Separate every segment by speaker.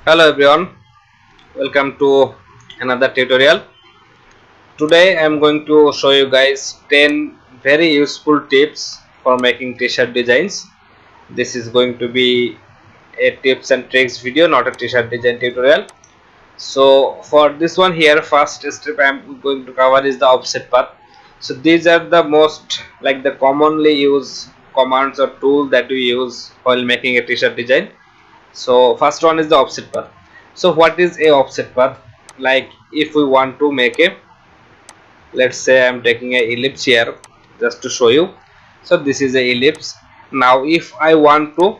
Speaker 1: Hello everyone, welcome to another tutorial. Today I am going to show you guys 10 very useful tips for making t-shirt designs. This is going to be a tips and tricks video, not a t-shirt design tutorial. So for this one here, first step I am going to cover is the offset path. So these are the most like the commonly used commands or tools that we use while making a t-shirt design. So first one is the offset path. So what is a offset path? Like if we want to make a, let's say I'm taking a ellipse here just to show you. So this is a ellipse. Now if I want to,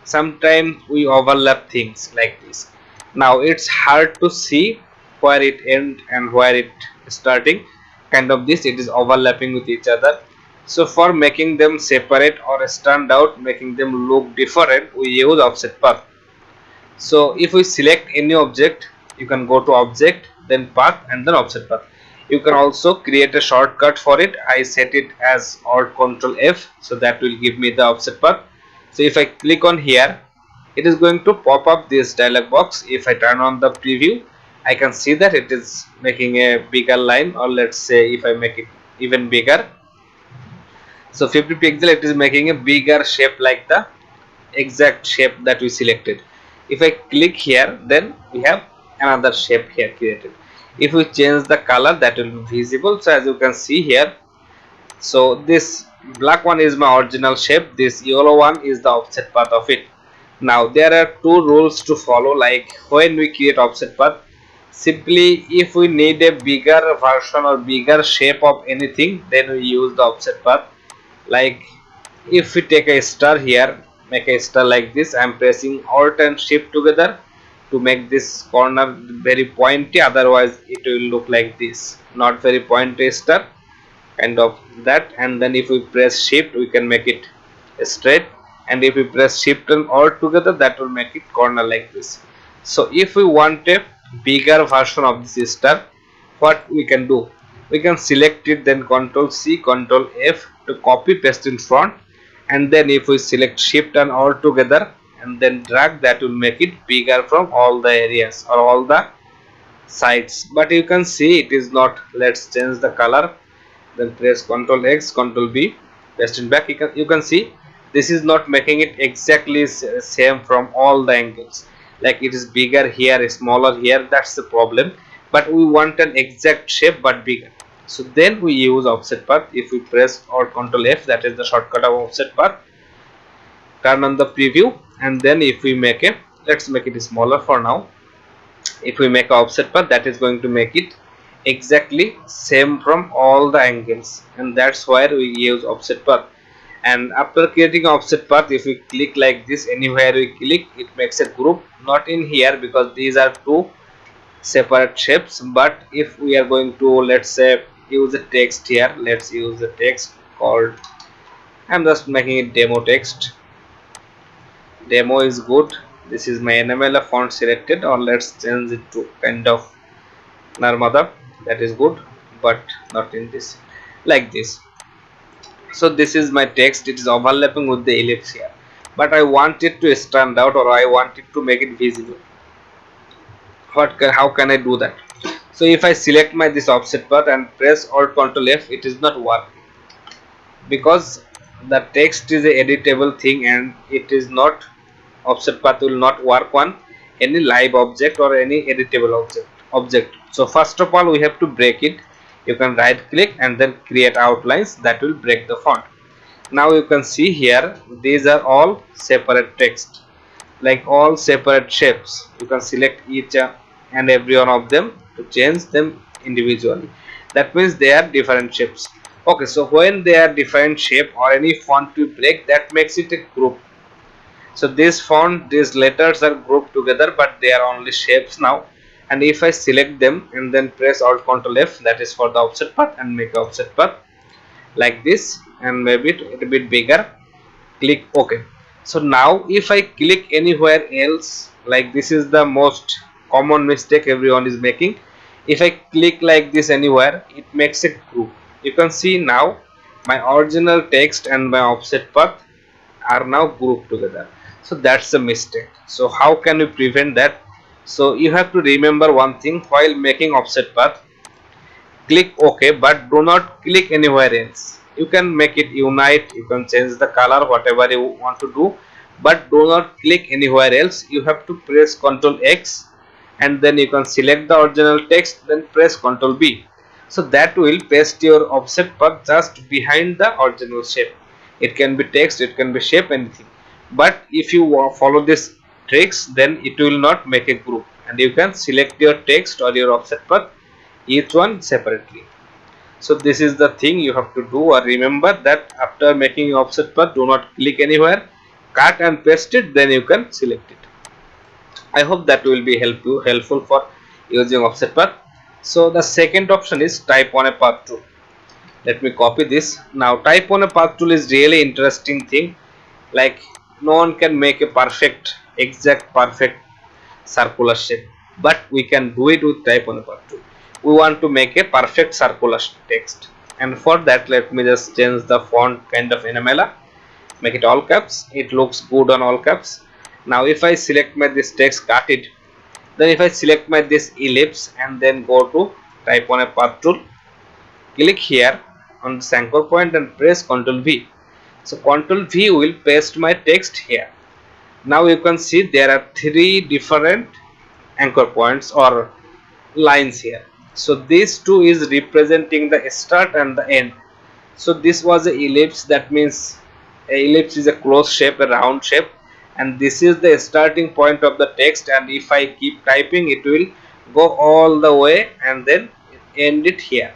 Speaker 1: sometimes we overlap things like this. Now it's hard to see where it end and where it starting, kind of this, it is overlapping with each other. So for making them separate or stand out, making them look different, we use offset path. So if we select any object, you can go to object, then path, and then offset path. You can also create a shortcut for it. I set it as Alt Control F, so that will give me the offset path. So if I click on here, it is going to pop up this dialog box. If I turn on the preview, I can see that it is making a bigger line, or let's say if I make it even bigger, so 50 pixel, it is making a bigger shape like the exact shape that we selected. If I click here, then we have another shape here created. If we change the color, that will be visible. So as you can see here, so this black one is my original shape, this yellow one is the offset path of it. Now there are two rules to follow. Like when we create offset path, simply if we need a bigger version or bigger shape of anything, then we use the offset path. Like if we take a star here, make a star like this, I am pressing Alt and Shift together to make this corner very pointy, otherwise it will look like this, not very pointy star, kind of that. And then if we press Shift, we can make it straight, and if we press Shift and Alt together, that will make it corner like this. So if we want a bigger version of this star, what we can do, we can select it, then Ctrl C, Ctrl F to copy paste in front, and then if we select Shift and Alt together and then drag, that will make it bigger from all the areas or all the sides. But you can see it is not. Let's change the color, then press Ctrl X, Ctrl B, paste it back. You can see this is not making it exactly same from all the angles. Like it is bigger here, smaller here, that's the problem. But we want an exact shape but bigger, so then we use offset path. If we press or Ctrl F, that is the shortcut of offset path, turn on the preview, and then if we make a, let's make it smaller for now. If we make a offset path, that is going to make it exactly same from all the angles, and that's why we use offset path. And after creating offset path, if we click like this, anywhere we click, it makes a group. Not in here because these are two separate shapes, but if we are going to, let's say, use a text here, let's use the text called, I'm just making it demo text. Demo is good. This is my NML font selected, or let's change it to kind of Narmada, that is good, but not in this, like this. So this is my text, it is overlapping with the ellipse here, but I want it to stand out, or I want it to make it visible. How can I do that? So if I select my this offset path and press Alt Ctrl F, it is not working because the text is a editable thing, and it is not, offset path will not work on any live object or any editable object. So first of all, we have to break it. You can right click and then create outlines, that will break the font. Now you can see here, these are all separate text, like all separate shapes. You can select each and every one of them to change them individually. That means they are different shapes. Okay, so when they are different shape or any font we break, that makes it a group. So this font, these letters are grouped together, but they are only shapes now. And if I select them and then press Alt Ctrl F, that is for the offset path, and make offset path like this, and maybe it a bit bigger, click OK. So now if I click anywhere else, like this is the most common mistake everyone is making. If I click like this anywhere, it makes a group. You can see now my original text and my offset path are now grouped together. So that's a mistake. So how can we prevent that? So you have to remember one thing while making offset path. Click OK, but do not click anywhere else. You can make it unite, you can change the color, whatever you want to do, but do not click anywhere else. You have to press Ctrl X and then you can select the original text, then press Ctrl B. So that will paste your offset path just behind the original shape. It can be text, it can be shape, anything. But if you follow this tricks, then it will not make a group, and you can select your text or your offset path each one separately. So this is the thing you have to do, or remember that after making offset path, do not click anywhere, cut and paste it, then you can select it. I hope that will be helpful for using offset path. So the second option is type on a path tool. Let me copy this. Now type on a path tool is really interesting thing. Like, no one can make a perfect circular shape, but we can do it with type on a path tool. We want to make a perfect circular text, and for that let me just change the font kind of enamela, make it all caps. It looks good on all caps. Now if I select my this text, cut it, then if I select my this ellipse and then go to type on a path tool, click here on this anchor point and press Ctrl V. So Ctrl V will paste my text here. Now you can see there are three different anchor points or lines here. So these two is representing the start and the end. So this was a ellipse, that means a ellipse is a closed shape, a round shape, and this is the starting point of the text, and if I keep typing it will go all the way and then end it here.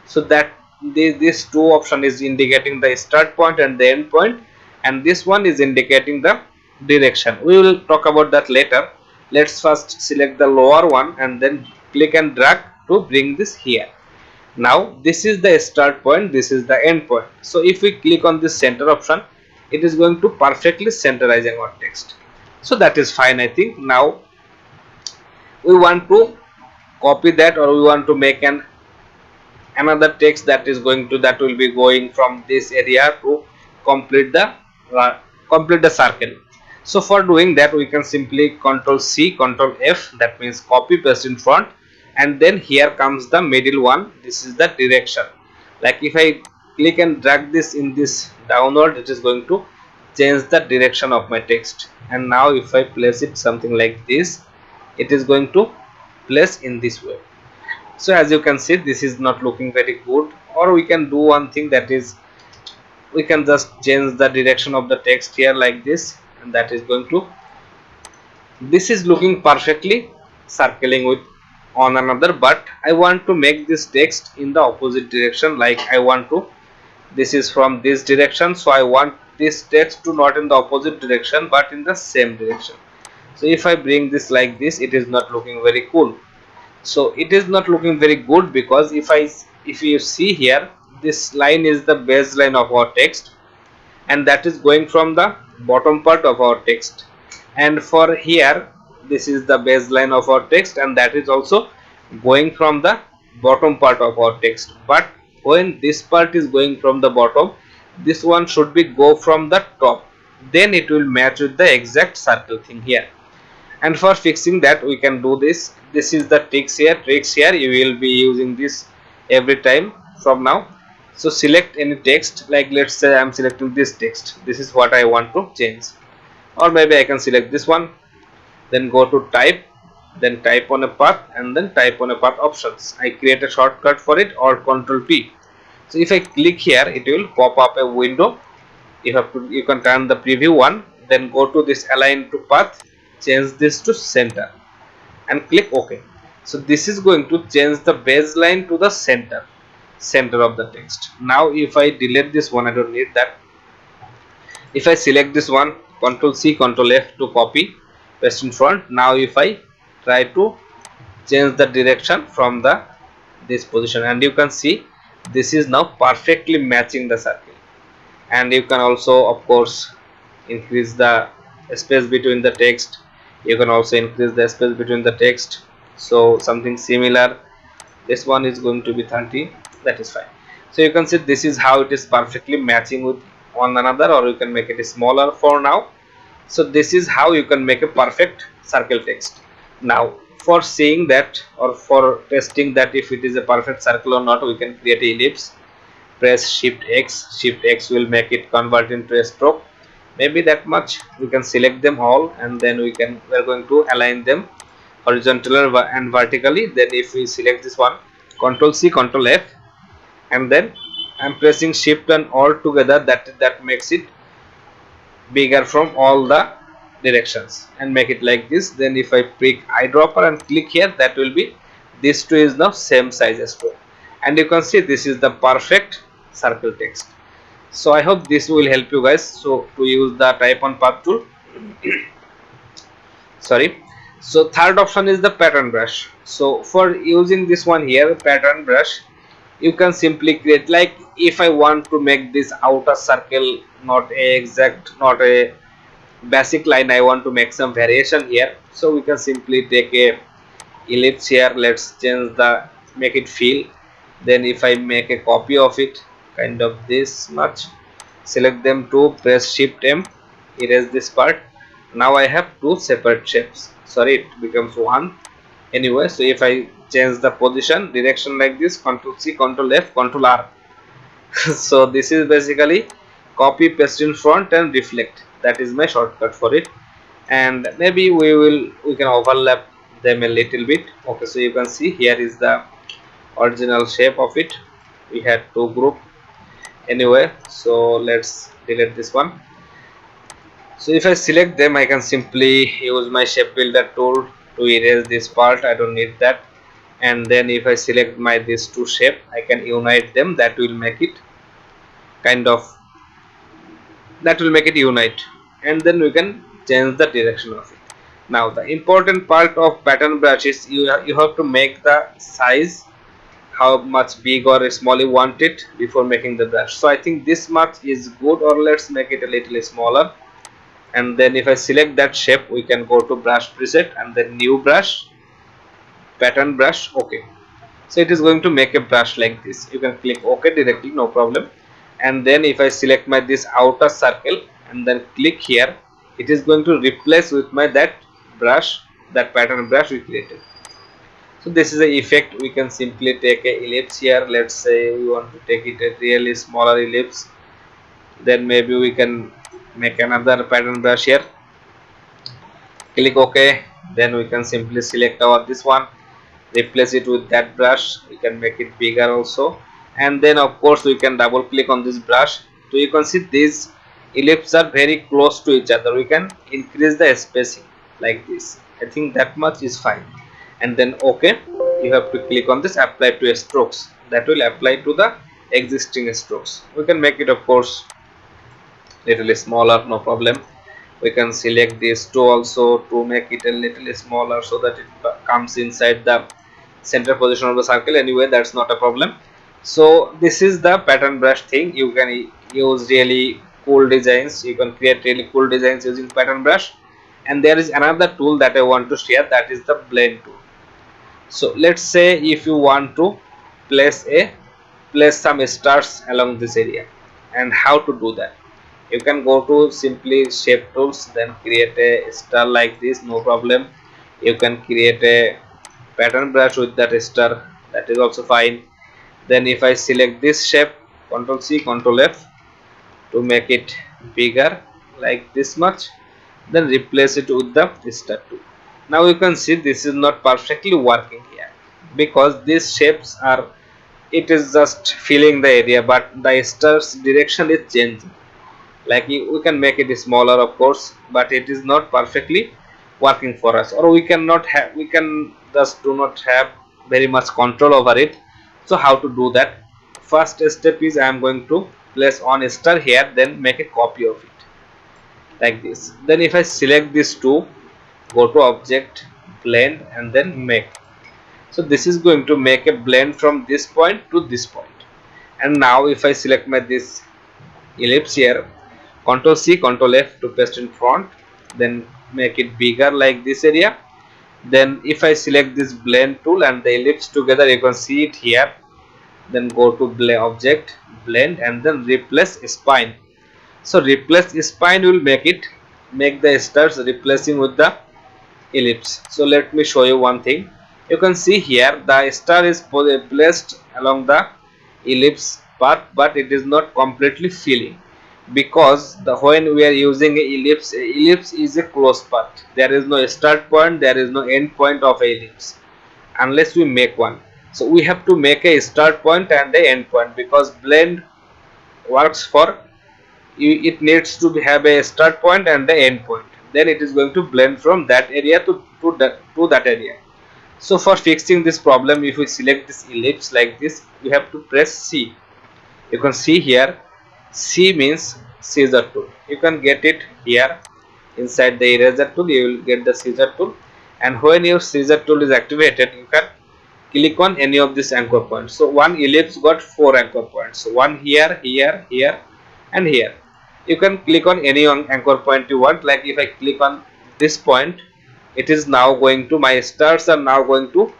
Speaker 1: So that this two option is indicating the start point and the end point, and this one is indicating the direction. We will talk about that later. Let's first select the lower one and then click and drag to bring this here. Now this is the start point, this is the end point. So if we click on this center option, it is going to perfectly centerizing our text. So that is fine, I think. Now we want to copy that, or we want to make another text that will be going from this area to complete the circle. So for doing that, we can simply Ctrl C, Ctrl F, that means copy paste in front, and then here comes the middle one. This is the direction. Like if I click and drag this in this downward, it is going to change the direction of my text. And now if I place it something like this, it is going to place in this way. So as you can see, this is not looking very good. Or we can do one thing, that is we can just change the direction of the text here like this, and that is going to, this is looking perfectly circling with on another, but I want to make this text in the opposite direction. Like I want to, this is from this direction, so I want this text to not in the opposite direction but in the same direction. So if I bring this like this, it is not looking very cool. So it is not looking very good, because if you see here, this line is the baseline of our text, and that is going from the bottom part of our text, and for here this is the baseline of our text, and that is also going from the bottom part of our text. But when this part is going from the bottom, this one should be go from the top, then it will match with the exact circle thing here. And for fixing that, we can do this is the tricks here. You will be using this every time from now. So select any text, like let's say I am selecting this text, this is what I want to change, or maybe I can select this one, then go to type, then type on a path, and then type on a path options. I create a shortcut for it, or Ctrl P. So if I click here, it will pop up a window. You can turn the preview one, then go to this align to path, change this to center, and click OK. So this is going to change the baseline to the center of the text. Now if I delete this one, I don't need that. If I select this one, Ctrl C, Ctrl F to copy, paste in front. Now if I try to change the direction from this position, and you can see this is now perfectly matching the circle. And you can also of course increase the space between the text. You can also increase the space between the text. So something similar, this one is going to be 30, that is fine. So you can see this is how it is perfectly matching with one another, or you can make it smaller for now. So this is how you can make a perfect circle text. Now for seeing that, or for testing that if it is a perfect circle or not, we can create a ellipse. Press shift x will make it convert into a stroke. Maybe that much. We can select them all, and then we're going to align them horizontally and vertically. Then if we select this one, Ctrl C, Ctrl F, and then I'm pressing shift and all together, that makes it bigger from all the directions, and make it like this. Then if I pick eyedropper and click here, that will be, this two is now same size as well, and you can see this is the perfect circle text. So I hope this will help you guys. So to use the type on path tool, sorry. So third option is the pattern brush. So for using this one here, pattern brush, you can simply create, like if I want to make this outer circle not a exact, not a basic line, I want to make some variation here. So we can simply take a ellipse here. Let's change the, make it fill. Then if I make a copy of it, kind of this much, select them two, press shift M, erase this part. Now I have two separate shapes. Sorry, it becomes one anyway. So if I change the position direction like this, Ctrl C, Ctrl F, Ctrl R. So this is basically copy, paste in front, and reflect. That is my shortcut for it. And maybe we can overlap them a little bit. Okay, so you can see here is the original shape of it. We had two group anyway. So let's delete this one. So if I select them, I can simply use my shape builder tool to erase this part. I don't need that. And then if I select my these two shape, I can unite them. That will make it kind of, that will make it unite, and then we can change the direction of it. Now the important part of pattern brush is you have to make the size, how much big or small you want it before making the brush. So I think this much is good, or let's make it a little smaller. And then if I select that shape, we can go to brush preset and then new brush, pattern brush. Okay, so it is going to make a brush like this. You can click OK directly, no problem. And then if I select my this outer circle and then click here, it is going to replace with my that brush, that pattern brush we created. So this is the effect. We can simply take a ellipse here. Let's say we want to take it a really smaller ellipse. Then maybe we can make another pattern brush here. Click OK. Then we can simply select our this one, replace it with that brush. We can make it bigger also, and then of course we can double click on this brush. So you can see these ellipses are very close to each other. We can increase the spacing like this. I think that much is fine. And then OK, you have to click on this apply to strokes. That will apply to the existing strokes. We can make it of course little smaller, no problem. We can select these two also to make it a little smaller so that it comes inside the center position of the circle. Anyway, that's not a problem. So this is the pattern brush thing. You can use really cool designs. You can create really cool designs using pattern brush. And there is another tool that I want to share, that is the blend tool. So let's say if you want to place some stars along this area, and how to do that. You can go to simply shape tools, then create a star like this, no problem. You can create a pattern brush with that star, that is also fine. Then if I select this shape, Ctrl C, Ctrl F to make it bigger like this much, then replace it with the star tool. Now you can see this is not perfectly working here, because these shapes are, it is just filling the area, but the star's direction is changing. Like we can make it smaller of course, but it is not perfectly working for us, or we cannot have, we can just do not have very much control over it. So how to do that? First step is I am going to place on star here, then make a copy of it like this. Then if I select these two, go to object, blend, and then make. So this is going to make a blend from this point to this point. And now if I select my this ellipse here, Ctrl C, Ctrl F to paste in front, then make it bigger like this area. Then if I select this blend tool and the ellipse together, you can see it here. Then go to object, blend, and then replace spine. So replace spine will make the stars replacing with the ellipse. So let me show you one thing. You can see here the star is placed along the ellipse path, but it is not completely filling, because when we are using a ellipse is a closed path. There is no start point, there is no end point of a ellipse unless we make one. So we have to make a start point and a end point, because blend works for it needs to have a start point and the end point. Then it is going to blend from that area to that area. So for fixing this problem, if we select this ellipse like this, we have to press C. You can see here, C means scissor tool. You can get it here inside the eraser tool. You will get the scissor tool, and when your scissor tool is activated, you can click on any of these anchor points. So one ellipse got 4 anchor points. So one here, here, here, and here. You can click on any anchor point you want. Like if I click on this point, it is now going to, my stars are now going to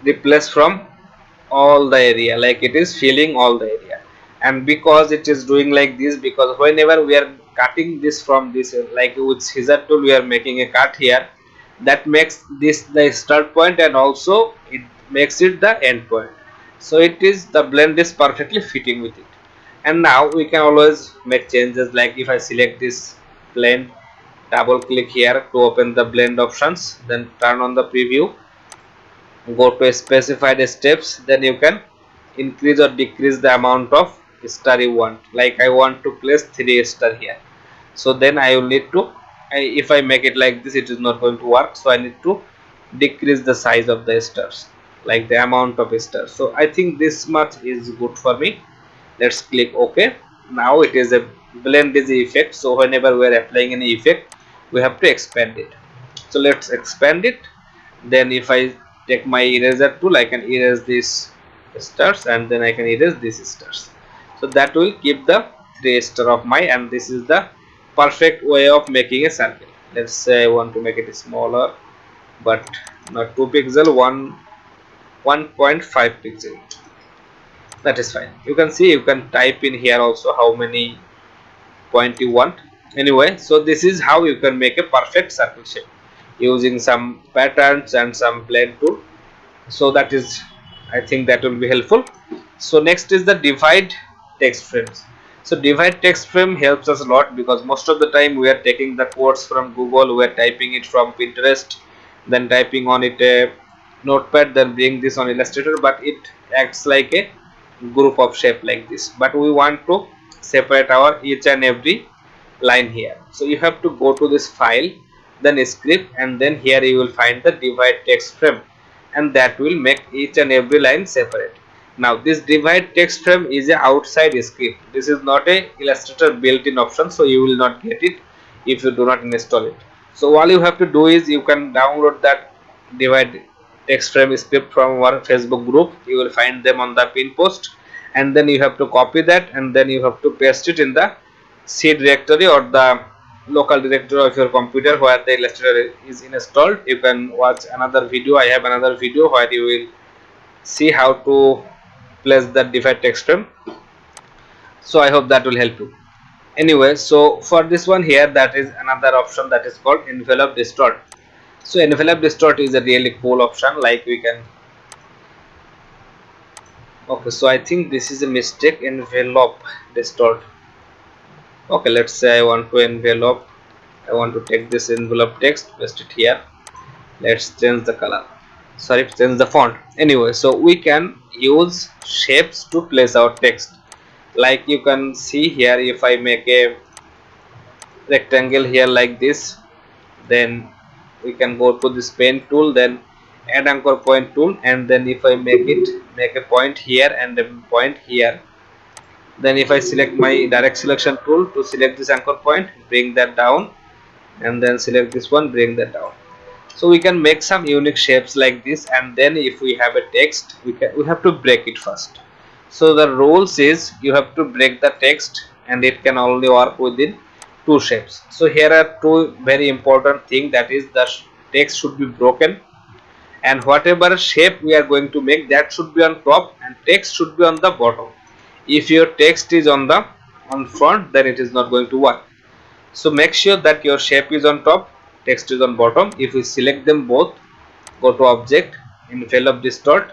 Speaker 1: replace from all the area, like it is filling all the area. And because it is doing like this, because whenever we are cutting this from this, like with scissor tool we are making a cut here, that makes this the start point and also it makes it the end point. So it is, the blend is perfectly fitting with it. And now we can always make changes. Like if I select this blend, double click here to open the blend options, then turn on the preview, go to specified steps, then you can increase or decrease the amount of star you want. Like I want to place 3 star here, so then I will need to, if I make it like this, it is not going to work. So I need to decrease the size of the stars, like the amount of stars. So I think this much is good for me. Let's click OK. Now it is a blend is effect, so whenever we are applying any effect, we have to expand it. So let's expand it. Then if I take my eraser tool, I can erase these stars, and then I can erase these stars. So that will keep the 3 star of my, and this is the perfect way of making a circle. Let's say I want to make it smaller, but not 2 pixel, 1.5 pixel. That is fine. You can see, you can type in here also how many point you want. Anyway, so this is how you can make a perfect circle shape using some patterns and some blend tool. So that is, I think that will be helpful. So next is the divide text frames. So divide text frame helps us a lot, because most of the time we are taking the quotes from Google, we are typing it from Pinterest, then typing on it a notepad, then bring this on Illustrator, but it acts like a group of shape like this. But we want to separate our each and every line here. So you have to go to this file, then script, and then here you will find the divide text frame, and that will make each and every line separate. Now this divide text frame is a outside script. This is not a Illustrator built-in option, so you will not get it if you do not install it. So all you have to do is you can download that divide text frame script from our Facebook group. You will find them on the pin post, and then you have to copy that, and then you have to paste it in the C directory or the local directory of your computer where the Illustrator is installed. You can watch another video. I have another video where you will see how to place the divide text frame. So I hope that will help you. Anyway, so for this one here, that is another option that is called envelope distort. So envelope distort is a really cool option. Like we can, okay, so I think this is a mistake, envelope distort. Okay, let's say I want to envelope, I want to take this envelope text, paste it here. Let's change the color, sorry, change the font. Anyway, so we can use shapes to place our text. Like you can see here, if I make a rectangle here like this, then we can go to this pen tool, then add anchor point tool, and then if I make a point here and a point here, then if I select my direct selection tool to select this anchor point, bring that down, and then select this one, bring that down. So we can make some unique shapes like this. And then if we have a text, we have to break it first. So the rules is you have to break the text, and it can only work within 2 shapes. So here are 2 very important things, that is the text should be broken, and whatever shape we are going to make, that should be on top and text should be on the bottom. If your text is on front, then it is not going to work. So make sure that your shape is on top text is on bottom. If we select them both, go to object, envelop distort,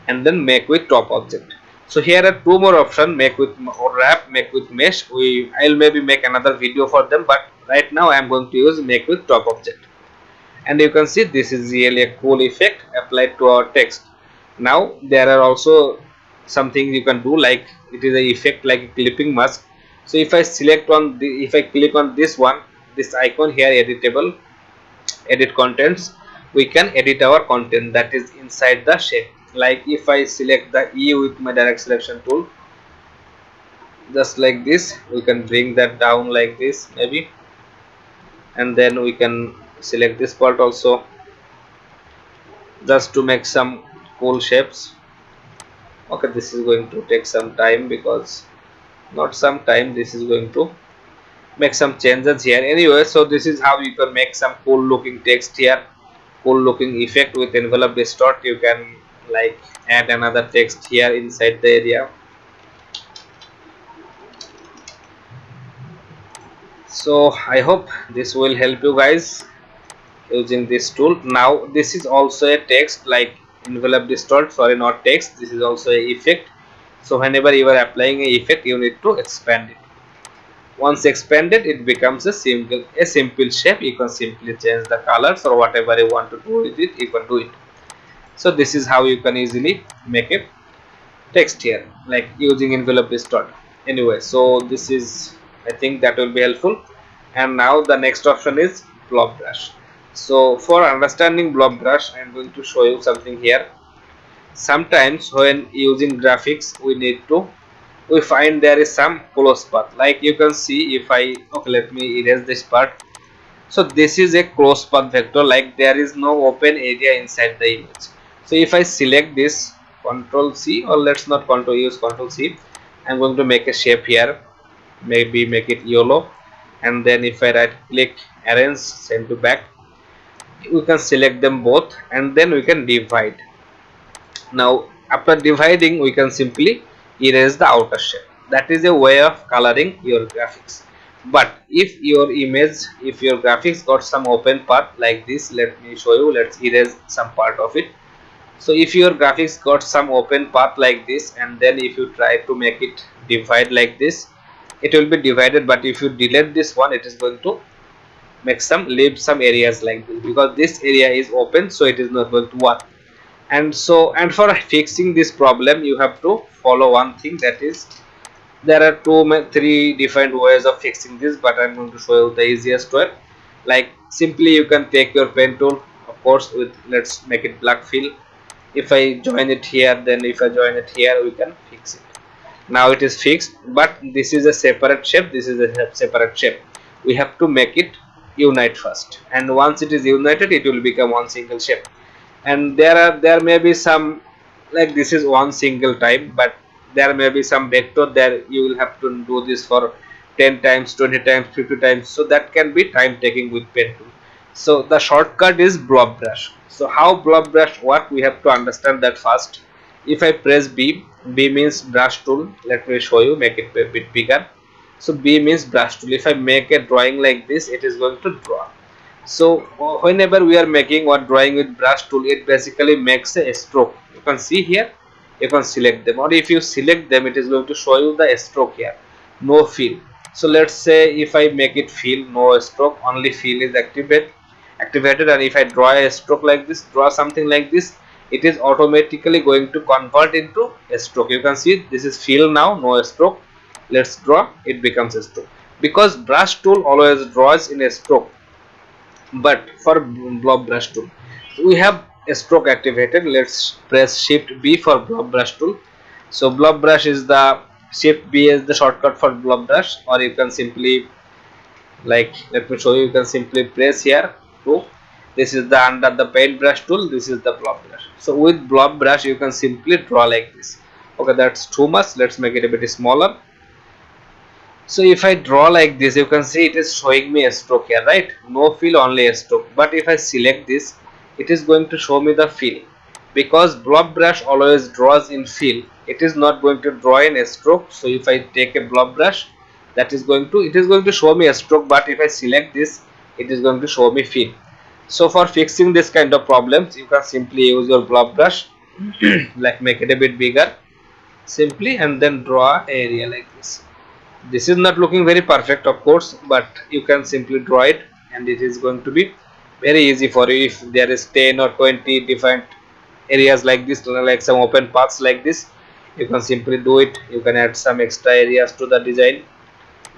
Speaker 1: and then make with top object. So here are two more options, make with or wrap, make with mesh. I'll maybe make another video for them, but right now I am going to use make with top object. And you can see this is really a cool effect applied to our text. Now there are also something you can do, like it is a effect like a clipping mask. So if I select on the, if I click on this one, this icon here, editable, edit contents, we can edit our content that is inside the shape. Like if I select the E with my direct selection tool, just like this, we can bring that down like this maybe, and then we can select this part also, just to make some cool shapes. Okay, this is going to take some time, because not some time, this is going to make some changes here anyway. So this is how you can make some cool looking text here, cool looking effect with envelope distort. You can like add another text here inside the area. So I hope this will help you guys using this tool. Now this is also a text like envelope distort, sorry, not text, this is also a effect. So whenever you are applying a effect, you need to expand it. Once expanded, it becomes a simple shape. You can simply change the colors or whatever you want to do with it, you can do it. So this is how you can easily make a text here, like using envelope distort. Anyway, so this is, I think that will be helpful. And now the next option is blob brush. So for understanding blob brush, I am going to show you something here. Sometimes when using graphics, we find there is some close path, like you can see. If I, okay, let me erase this part. So this is a close path vector, like there is no open area inside the image. So if I select this, Control C, or let's not use Control C, I'm going to make a shape here, maybe make it yellow, and then if I right click, arrange, send to back, we can select them both, and then we can divide. Now after dividing, we can simply erase the outer shape. That is a way of coloring your graphics. But if your image, if your graphics got some open part like this, let me show you, let's erase some part of it. So if your graphics got some open path like this, and then if you try to make it divide like this, it will be divided. But if you delete this one, it is going to make leave some areas like this, because this area is open, so it is not going to work. And so, and for fixing this problem, you have to follow one thing, that is, there are three different ways of fixing this, but I'm going to show you the easiest way. Like simply you can take your pen tool, of course, with, let's make it black fill. If I join it here, then if I join it here, we can fix it. Now it is fixed, but this is a separate shape, this is a separate shape. We have to make it unite first, and once it is united, it will become one single shape. And there may be some, like this is one single time, but there may be some vector there, you will have to do this for 10 times, 20 times, 50 times, so that can be time taking with pen tool. So the shortcut is blob brush. So how blob brush work, we have to understand that first. If I press B, B means brush tool. Let me show you, make it a bit bigger. So B means brush tool. If I make a drawing like this, it is going to draw. So whenever we are making or drawing with brush tool, it basically makes a stroke. You can see here, you can select them, or if you select them, it is going to show you the stroke here, no fill. So let's say if I make it fill, no stroke, only fill is activated, and if I draw a stroke like this, draw something like this, it is automatically going to convert into a stroke. You can see this is fill now, no stroke. Let's draw, it becomes a stroke, because brush tool always draws in a stroke. But for blob brush tool, we have a stroke activated. Let's press shift B for blob brush tool. So blob brush is the, shift B is the shortcut for blob brush, or you can simply, like, let me show you, you can simply press here to, this is the under the paint brush tool, this is the blob brush. So with blob brush, you can simply draw like this. Okay, that's too much, let's make it a bit smaller. So if I draw like this, you can see it is showing me a stroke here, right? No fill, only a stroke. But if I select this, it is going to show me the fill, because blob brush always draws in fill. It is not going to draw in a stroke. So if I take a blob brush, that is going to, it is going to show me a stroke. But if I select this, it is going to show me fill. So for fixing this kind of problems, you can simply use your blob brush like make it a bit bigger simply, and then draw an area like this. This is not looking very perfect of course, but you can simply draw it and it is going to be very easy for you. If there is 10 or 20 different areas like this, like some open paths like this, you can simply do it. You can add some extra areas to the design,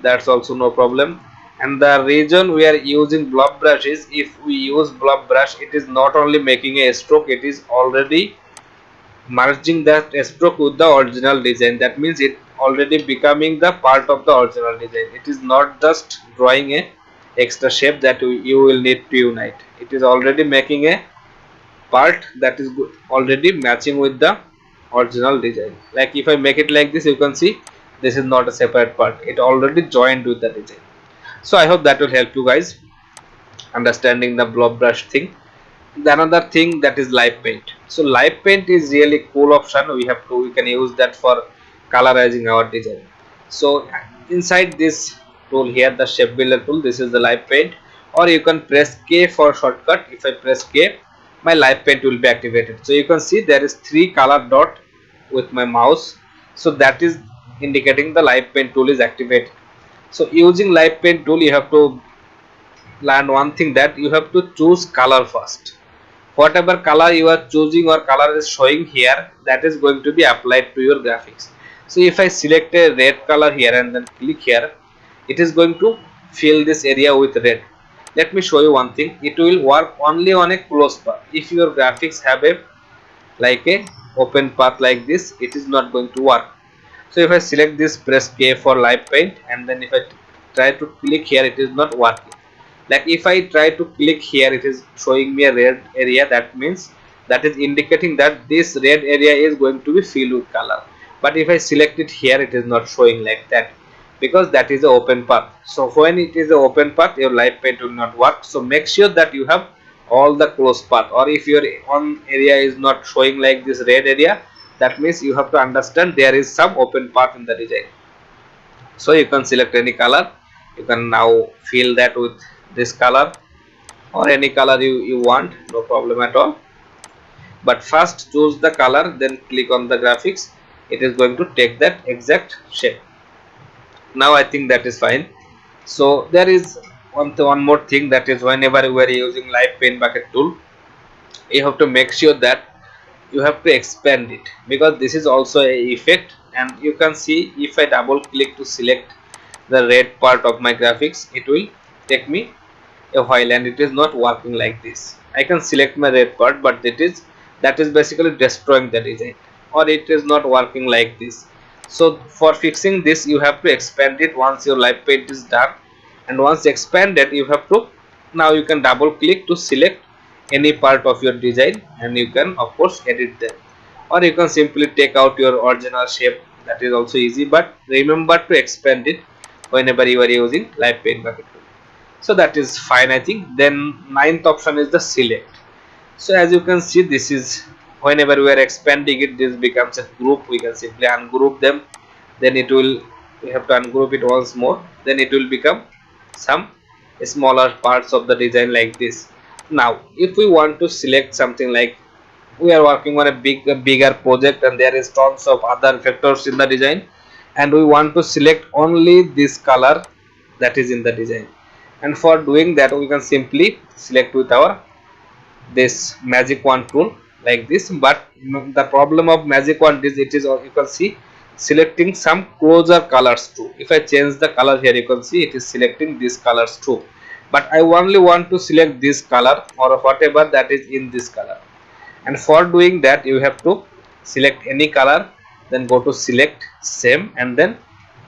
Speaker 1: that's also no problem. And the reason we are using blob brush is, if we use blob brush, it is not only making a stroke, it is already merging that stroke with the original design. That means it already becoming the part of the original design. It is not just drawing a extra shape that you will need to unite. It is already making a part that is already matching with the original design. Like if I make it like this, you can see this is not a separate part, it already joined with the design. So I hope that will help you guys understanding the blob brush thing. The another thing, that is live paint. So live paint is really cool option. We can use that for colorizing our design. So inside this tool here, the shape builder tool, this is the live paint, or you can press K for shortcut. If I press K, my live paint will be activated. So you can see there is 3 color dot with my mouse, so that is indicating the live paint tool is activated. So using live paint tool, you have to learn one thing, that you have to choose color first. Whatever color you are choosing or color is showing here, that is going to be applied to your graphics. So if I select a red color here and then click here, it is going to fill this area with red. Let me show you one thing, it will work only on a close path. If your graphics have a like a open path like this, it is not going to work. So if I select this, press K for live paint, and then if I try to click here, it is not working. Like if I try to click here, it is showing me a red area. That means that is indicating that this red area is going to be filled with color. But if I select it here, it is not showing like that, because that is the open path. So when it is the open path, your live paint will not work. So make sure that you have all the close path, or if your one area is not showing like this red area, that means you have to understand there is some open path in the design. So you can select any color, you can now fill that with this color or any color you want, no problem at all. But first choose the color, then click on the graphics, it is going to take that exact shape. Now I think that is fine. So there is one more thing, that is whenever we are using live paint bucket tool, you have to make sure that you have to expand it, because this is also a effect. And you can see, if I double click to select the red part of my graphics, it will take me a while and it is not working like this. I can select my red part, but that is basically destroying the design, or it is not working like this. So for fixing this, you have to expand it once your live paint is done. And once expanded, you have to, now you can double click to select any part of your design, and you can of course edit them, or you can simply take out your original shape. That is also easy, but remember to expand it whenever you are using live paint bucket tool. So that is fine, I think. Then ninth option is the select. So as you can see, this is whenever we are expanding it, this becomes a group. We can simply ungroup them, then it will, we have to ungroup it once more, then it will become some smaller parts of the design like this. Now if we want to select something, like we are working on a bigger project and there is tons of other factors in the design, and we want to select only this color that is in the design. And for doing that, we can simply select with our this magic wand tool like this. But the problem of magic wand is, it is, you can see, selecting some closer colors too. If I change the color here, you can see it is selecting these colors too, but I only want to select this color or whatever that is in this color. And for doing that, you have to select any color, then go to select same, and then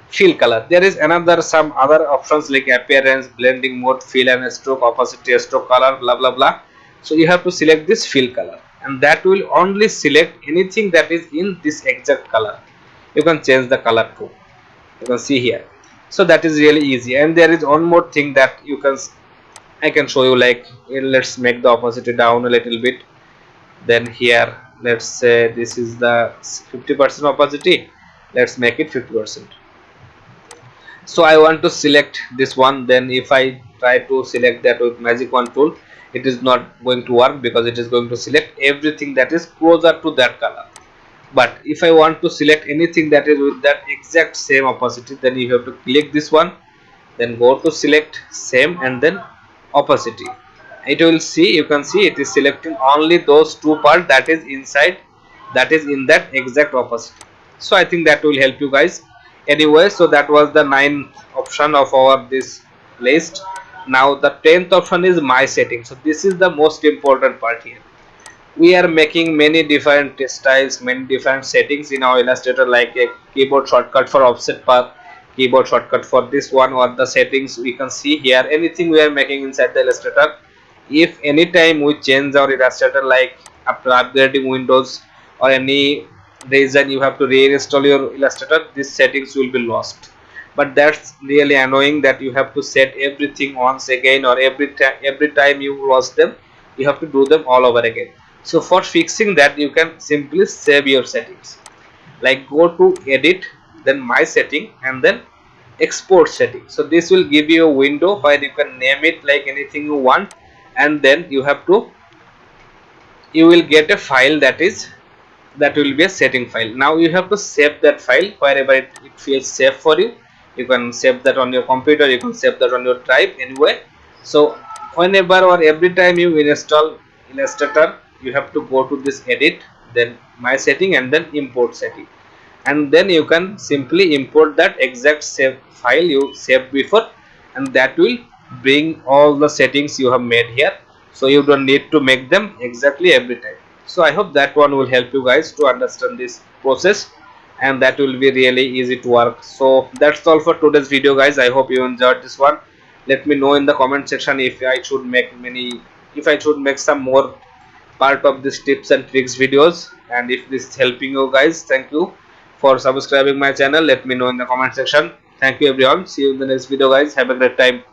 Speaker 1: fill color. There is another some other options like appearance, blending mode, fill and stroke, opacity, stroke color, blah blah blah. So you have to select this fill color, and that will only select anything that is in this exact color. You can change the color too, you can see here. So that is really easy. And there is one more thing that you can, I can show you, like let's make the opacity down a little bit. Then here, let's say this is the 50% opacity, let's make it 50%. So I want to select this one. Then if I try to select that with magic wand tool, it is not going to work because it is going to select everything that is closer to that color. But if I want to select anything that is with that exact same opacity, then you have to click this one, then go to select same and then opacity. It will see, you can see it is selecting only those two parts that is inside, that is in that exact opacity. So I think that will help you guys. Anyway, so that was the 9th option of our this list. Now the 10th option is my setting. So this is the most important part here. We are making many different styles, many different settings in our Illustrator, like a keyboard shortcut for offset path, keyboard shortcut for this one, or the settings we can see here. Anything we are making inside the Illustrator, if anytime we change our Illustrator, like after upgrading Windows or any reason you have to reinstall your Illustrator, these settings will be lost. But that's really annoying that you have to set everything once again, or every time you lost them, you have to do them all over again. So for fixing that, you can simply save your settings, like go to edit, then my setting, and then export setting. So this will give you a window where you can name it like anything you want, and then you will get a file that will be a setting file. Now you have to save that file wherever it feels safe for you. You can save that on your computer, you can save that on your drive, anywhere. So whenever or every time you install Illustrator, you have to go to this edit, then my setting, and then import setting, and then you can simply import that exact save file you saved before, and that will bring all the settings you have made here. So you don't need to make them exactly every time. So I hope that one will help you guys to understand this process, and that will be really easy to work. So that's all for today's video, guys. I hope you enjoyed this one. Let me know in the comment section if I should make some more part of this tips and tricks videos, and if this is helping you guys, thank you for subscribing my channel. Let me know in the comment section. Thank you everyone. See you in the next video, guys. Have a great time.